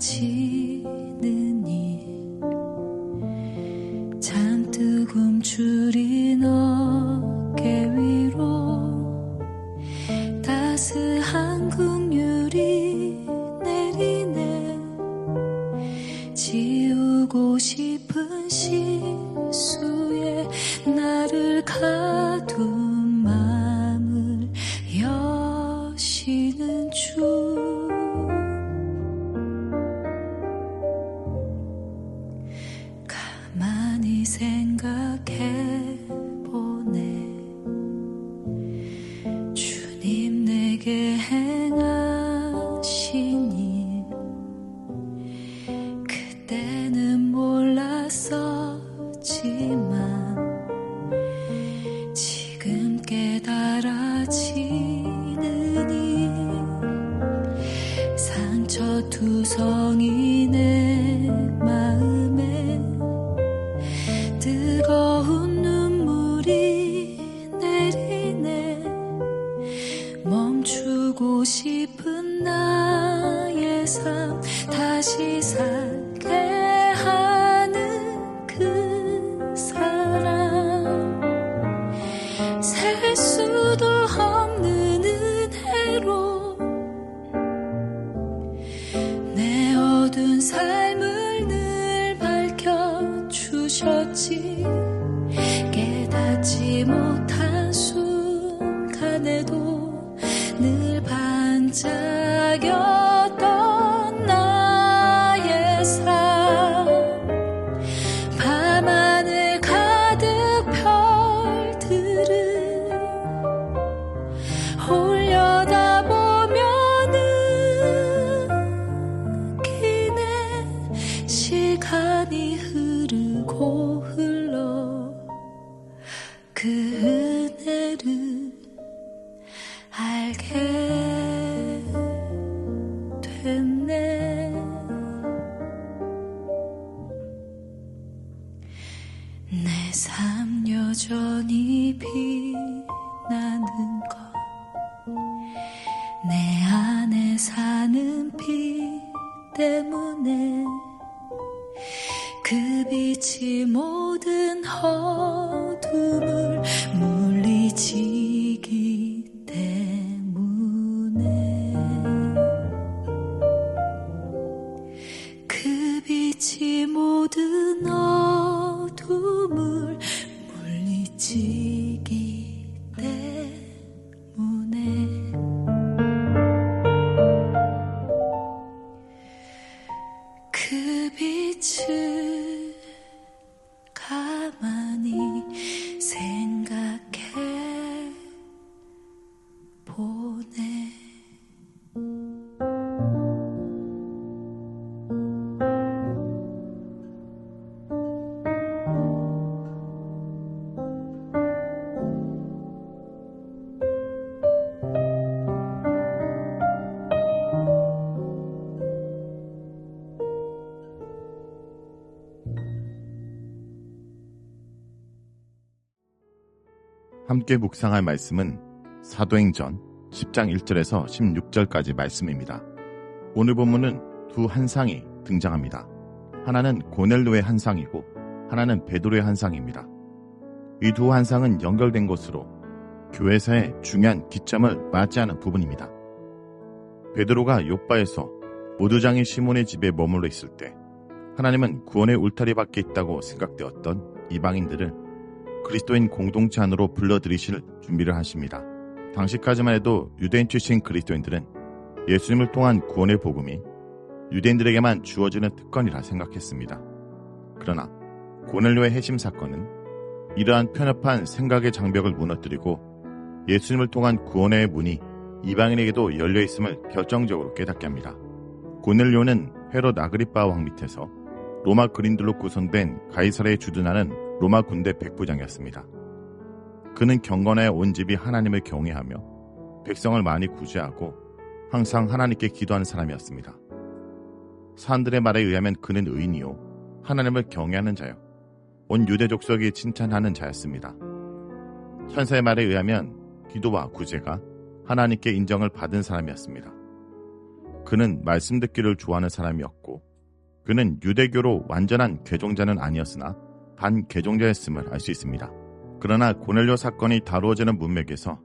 달아지는 일 잔뜩 움츠린 어깨 위로 따스한 긍휼이 내리네. 지우고 싶은 실수에 나를 가둔 마음을 여시는 주. 가만히 생각해보네. 주님 내게 행하신 일 그때는 몰랐었지만 지금 깨달아지는 일 상처투성이 내 마음에 뜨거운 눈물이 내리네. 멈추고 싶은 나의 삶 다시 살게 하는 그 사랑 셀 수도 없는 은혜로 내 어두운 삶을 늘 밝혀주셨지. 깨닫지 못한 순간에도 늘 반짝였던 나의 삶 밤하늘 가득 별들을 올려다보면은 느끼네. 시간이 흐르고 흘러 그 은혜를 알게 됐네. 내 삶 여전히 빛나는 것 내 안에 사는 빛 때문에 그 빛이 모든 어둠을 물리치기 때문에 그 빛이 모든 어둠을 물리치기 때문에 그 빛을 가만히 생각해 보네. 함께 묵상할 말씀은 사도행전 10장 1절에서 16절까지 말씀입니다. 오늘 본문은 두 한상이 등장합니다. 하나는 고넬료의 한상이고 하나는 베드로의 한상입니다. 이 두 한상은 연결된 것으로 교회사의 중요한 기점을 맞이하는 부분입니다. 베드로가 욥바에서 모두장이 시몬의 집에 머물러 있을 때 하나님은 구원의 울타리 밖에 있다고 생각되었던 이방인들을 그리스도인 공동체 안으로 불러들이실 준비를 하십니다. 당시까지만 해도 유대인 출신 그리스도인들은 예수님을 통한 구원의 복음이 유대인들에게만 주어지는 특권이라 생각했습니다. 그러나 고넬료의 해심 사건은 이러한 편협한 생각의 장벽을 무너뜨리고 예수님을 통한 구원의 문이 이방인에게도 열려있음을 결정적으로 깨닫게 합니다. 고넬료는 헤롯 아그리파 왕 밑에서 로마 그린들로 구성된 가이사랴에 주둔하는 로마 군대 백부장이었습니다. 그는 경건해 온 집이 하나님을 경외하며 백성을 많이 구제하고 항상 하나님께 기도하는 사람이었습니다. 사람들의 말에 의하면 그는 의인이요 하나님을 경외하는 자요 온 유대 족속이 칭찬하는 자였습니다. 천사의 말에 의하면 기도와 구제가 하나님께 인정을 받은 사람이었습니다. 그는 말씀 듣기를 좋아하는 사람이었고 그는 유대교로 완전한 개종자는 아니었으나 반개종자였음을 알 수 있습니다. 그러나 고넬료 사건이 다루어지는 문맥에서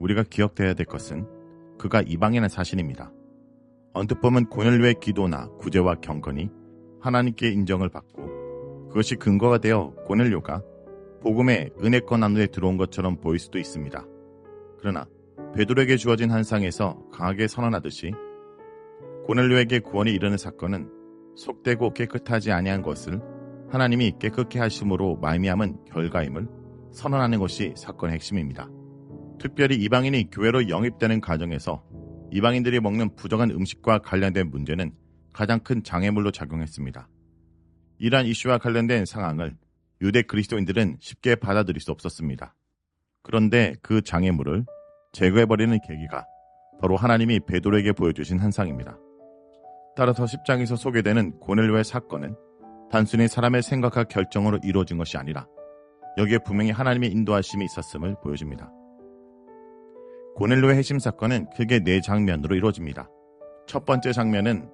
우리가 기억해야 될 것은 그가 이방인의 사실입니다. 언뜻 보면 고넬료의 기도나 구제와 경건이 하나님께 인정을 받고 그것이 근거가 되어 고넬료가 복음의 은혜권 안에 들어온 것처럼 보일 수도 있습니다. 그러나 베드로에게 주어진 한상에서 강하게 선언하듯이 고넬료에게 구원이 이르는 사건은 속되고 깨끗하지 아니한 것을 하나님이 깨끗게 하심으로 말미암은 결과임을 선언하는 것이 사건의 핵심입니다. 특별히 이방인이 교회로 영입되는 과정에서 이방인들이 먹는 부정한 음식과 관련된 문제는 가장 큰 장애물로 작용했습니다. 이러한 이슈와 관련된 상황을 유대 그리스도인들은 쉽게 받아들일 수 없었습니다. 그런데 그 장애물을 제거해버리는 계기가 바로 하나님이 베드로에게 보여주신 한상입니다. 따라서 10장에서 소개되는 고넬료의 사건은 단순히 사람의 생각과 결정으로 이루어진 것이 아니라 여기에 분명히 하나님의 인도하심이 있었음을 보여줍니다. 고넬료의 핵심 사건은 크게 4장면으로 이루어집니다. 첫 번째 장면은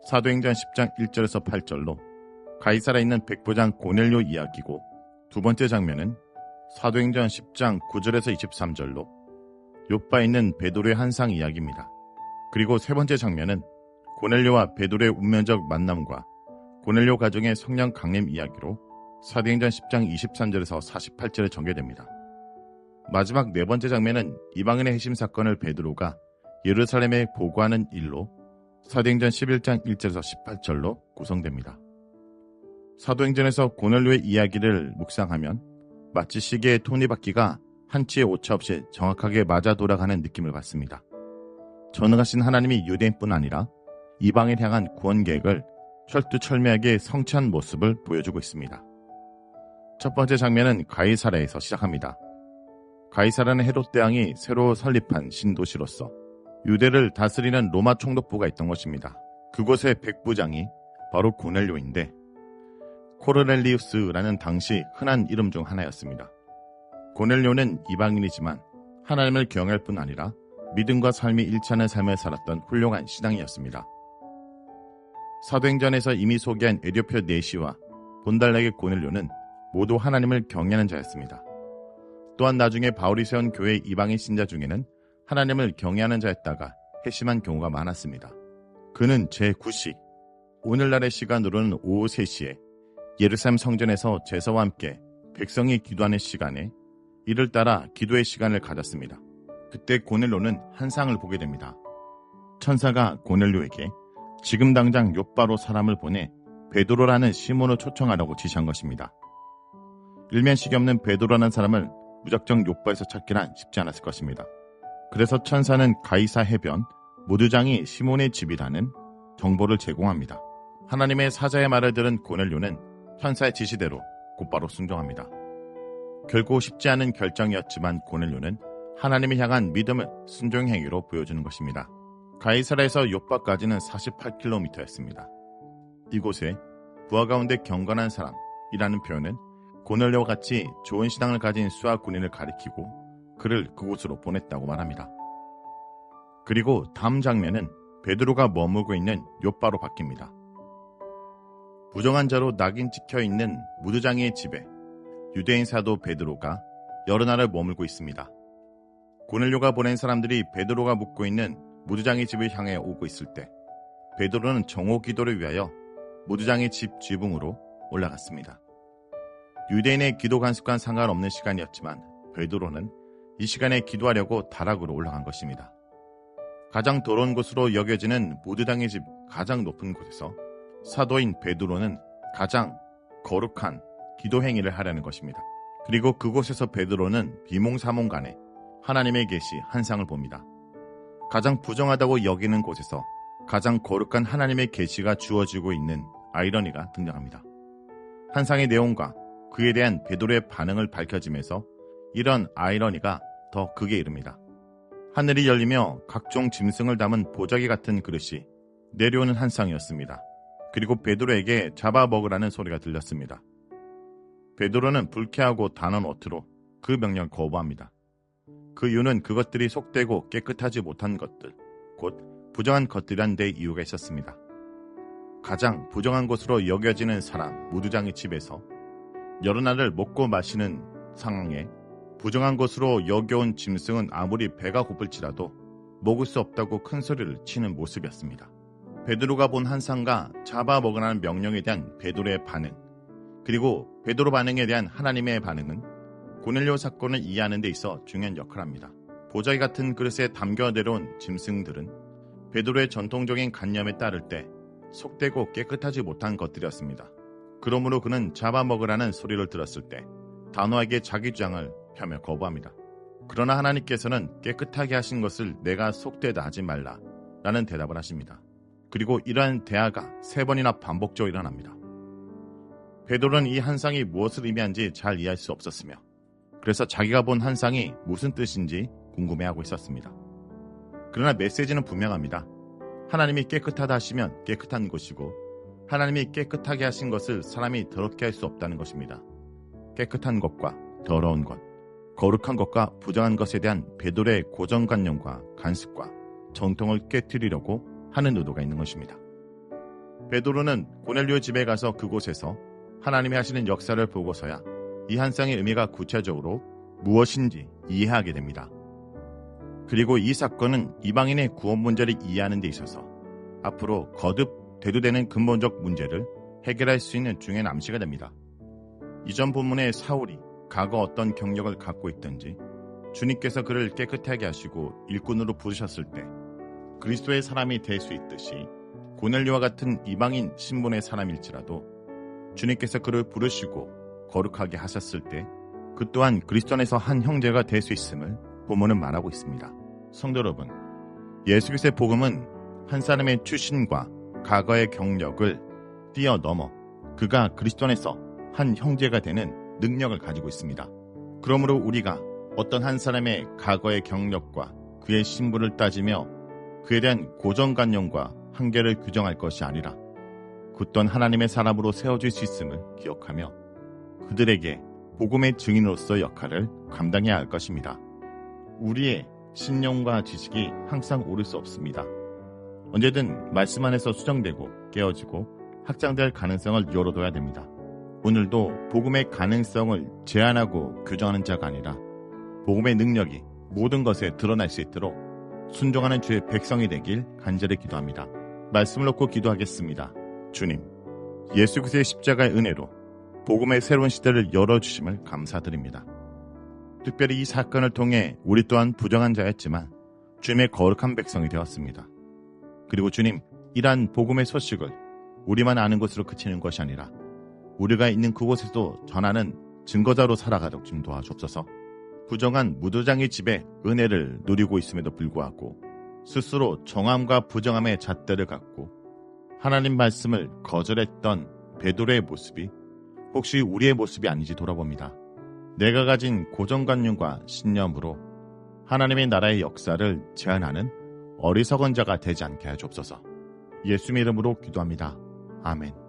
사도행전 10장 1절에서 8절로 가이사라에 있는 백부장 고넬료 이야기고, 두 번째 장면은 사도행전 10장 9절에서 23절로 욥바에 있는 베드로의 한상 이야기입니다. 그리고 세 번째 장면은 고넬료와 베드로의 운명적 만남과 고넬료 가정의 성령 강림 이야기로 사도행전 10장 23절에서 48절에 전개됩니다. 마지막 네 번째 장면은 이방인의 핵심 사건을 베드로가 예루살렘에 보고하는 일로 사도행전 11장 1절에서 18절로 구성됩니다. 사도행전에서 고넬료의 이야기를 묵상하면 마치 시계의 톱니바퀴가 한치의 오차 없이 정확하게 맞아 돌아가는 느낌을 받습니다. 전능하신 하나님이 유대인뿐 아니라 이방을 향한 구원 계획을 철두철미하게 성취한 모습을 보여주고 있습니다. 첫 번째 장면은 가이사라에서 시작합니다. 가이사라는 헤롯 대왕이 새로 설립한 신도시로서 유대를 다스리는 로마 총독부가 있던 것입니다. 그곳의 백부장이 바로 고넬료인데 코르넬리우스라는 당시 흔한 이름 중 하나였습니다. 고넬료는 이방인이지만 하나님을 경외할 뿐 아니라 믿음과 삶이 일치하는 삶을 살았던 훌륭한 신앙이었습니다. 사도행전에서 이미 소개한 에디오피아 네시와 본달락의 고넬료는 모두 하나님을 경외하는 자였습니다. 또한 나중에 바울이 세운 교회의 이방인 신자 중에는 하나님을 경외하는 자였다가 회심한 경우가 많았습니다. 그는 제9시, 오늘날의 시간으로는 오후 3시에 예루살렘 성전에서 제사와 함께 백성이 기도하는 시간에 이를 따라 기도의 시간을 가졌습니다. 그때 고넬료는 한상을 보게 됩니다. 천사가 고넬료에게 지금 당장 욥바로 사람을 보내 베드로라는 시몬을 초청하라고 지시한 것입니다. 일면식이 없는 베드로라는 사람을 무작정 욥바에서 찾기란 쉽지 않았을 것입니다. 그래서 천사는 가이사 해변 모두장이 시몬의 집이라는 정보를 제공합니다. 하나님의 사자의 말을 들은 고넬료는 천사의 지시대로 곧바로 순종합니다. 결코 쉽지 않은 결정이었지만 고넬료는 하나님을 향한 믿음을 순종 행위로 보여주는 것입니다. 가이사라에서 욥바까지는 48km였습니다. 이곳에 부하 가운데 경건한 사람이라는 표현은 고넬료와 같이 좋은 신앙을 가진 수하 군인을 가리키고 그를 그곳으로 보냈다고 말합니다. 그리고 다음 장면은 베드로가 머물고 있는 욥바로 바뀝니다. 부정한 자로 낙인 찍혀있는 무드장이의 집에 유대인 사도 베드로가 여러 날을 머물고 있습니다. 고넬료가 보낸 사람들이 베드로가 묵고 있는 무드장의 집을 향해 오고 있을 때 베드로는 정오 기도를 위하여 무드장의 집 지붕으로 올라갔습니다. 유대인의 기도 간습과는 상관없는 시간이었지만 베드로는 이 시간에 기도하려고 다락으로 올라간 것입니다. 가장 더러운 곳으로 여겨지는 무드장의 집 가장 높은 곳에서 사도인 베드로는 가장 거룩한 기도 행위를 하려는 것입니다. 그리고 그곳에서 베드로는 비몽사몽간에 하나님의 계시 한상을 봅니다. 가장 부정하다고 여기는 곳에서 가장 거룩한 하나님의 계시가 주어지고 있는 아이러니가 등장합니다. 한상의 내용과 그에 대한 베드로의 반응을 밝혀지면서 이런 아이러니가 더 극에 이릅니다. 하늘이 열리며 각종 짐승을 담은 보자기 같은 그릇이 내려오는 한상이었습니다. 그리고 베드로에게 잡아먹으라는 소리가 들렸습니다. 베드로는 불쾌하고 단언 어투로 그 명령을 거부합니다. 그 이유는 그것들이 속되고 깨끗하지 못한 것들, 곧 부정한 것들이란 데 이유가 있었습니다. 가장 부정한 것으로 여겨지는 사람 무두장의 집에서 여러 날을 먹고 마시는 상황에 부정한 것으로 여겨온 짐승은 아무리 배가 고플지라도 먹을 수 없다고 큰 소리를 치는 모습이었습니다. 베드로가 본 환상과 잡아먹으라는 명령에 대한 베드로의 반응, 그리고 베드로 반응에 대한 하나님의 반응은 고넬료 사건을 이해하는 데 있어 중요한 역할을 합니다. 보자기 같은 그릇에 담겨 내려온 짐승들은 베드로의 전통적인 관념에 따를 때 속되고 깨끗하지 못한 것들이었습니다. 그러므로 그는 잡아먹으라는 소리를 들었을 때 단호하게 자기 주장을 펴며 거부합니다. 그러나 하나님께서는 깨끗하게 하신 것을 내가 속되다 하지 말라 라는 대답을 하십니다. 그리고 이러한 대화가 3번이나 반복적으로 일어납니다. 베드로는 이 환상이 무엇을 의미하는지 잘 이해할 수 없었으며 그래서 자기가 본 환상이 무슨 뜻인지 궁금해하고 있었습니다. 그러나 메시지는 분명합니다. 하나님이 깨끗하다 하시면 깨끗한 것이고 하나님이 깨끗하게 하신 것을 사람이 더럽게 할 수 없다는 것입니다. 깨끗한 것과 더러운 것, 거룩한 것과 부정한 것에 대한 베드로의 고정관념과 관습과 전통을 깨트리려고 하는 의도가 있는 것입니다. 베드로는 고넬료 집에 가서 그곳에서 하나님이 하시는 역사를 보고서야 이 환상의 의미가 구체적으로 무엇인지 이해하게 됩니다. 그리고 이 사건은 이방인의 구원 문제를 이해하는 데 있어서 앞으로 거듭 대두되는 근본적 문제를 해결할 수 있는 중요한 암시가 됩니다. 이전 본문의 사울이 과거 어떤 경력을 갖고 있든지 주님께서 그를 깨끗하게 하시고 일꾼으로 부르셨을 때 그리스도의 사람이 될 수 있듯이 고넬료와 같은 이방인 신분의 사람일지라도 주님께서 그를 부르시고 거룩하게 하셨을 때 그 또한 그리스도 안에서 한 형제가 될 수 있음을 본문은 말하고 있습니다. 성도 여러분, 예수 그리스도의 복음은 한 사람의 출신과 과거의 경력을 뛰어넘어 그가 그리스도 안에서 한 형제가 되는 능력을 가지고 있습니다. 그러므로 우리가 어떤 한 사람의 과거의 경력과 그의 신분을 따지며 그에 대한 고정관념과 한계를 규정할 것이 아니라 굳던 하나님의 사람으로 세워질 수 있음을 기억하며 그들에게 복음의 증인으로서 역할을 감당해야 할 것입니다. 우리의 신념과 지식이 항상 옳을 수 없습니다. 언제든 말씀 안에서 수정되고 깨어지고 확장될 가능성을 열어둬야 됩니다. 오늘도 복음의 가능성을 제한하고 규정하는 자가 아니라 복음의 능력이 모든 것에 드러날 수 있도록 순종하는 주의 백성이 되길 간절히 기도합니다. 말씀을 놓고 기도하겠습니다. 주님, 예수 그리스도의 십자가의 은혜로 복음의 새로운 시대를 열어주심을 감사드립니다. 특별히 이 사건을 통해 우리 또한 부정한 자였지만 주님의 거룩한 백성이 되었습니다. 그리고 주님, 이러한 복음의 소식을 우리만 아는 것으로 그치는 것이 아니라 우리가 있는 그곳에도 전하는 증거자로 살아가도록 좀 도와주옵소서. 부정한 무도장의 집에 은혜를 누리고 있음에도 불구하고 스스로 정함과 부정함의 잣대를 갖고 하나님 말씀을 거절했던 베드로의 모습이 혹시 우리의 모습이 아닌지 돌아봅니다. 내가 가진 고정관념과 신념으로 하나님의 나라의 역사를 제한하는 어리석은 자가 되지 않게 하옵소서. 예수님의 이름으로 기도합니다. 아멘.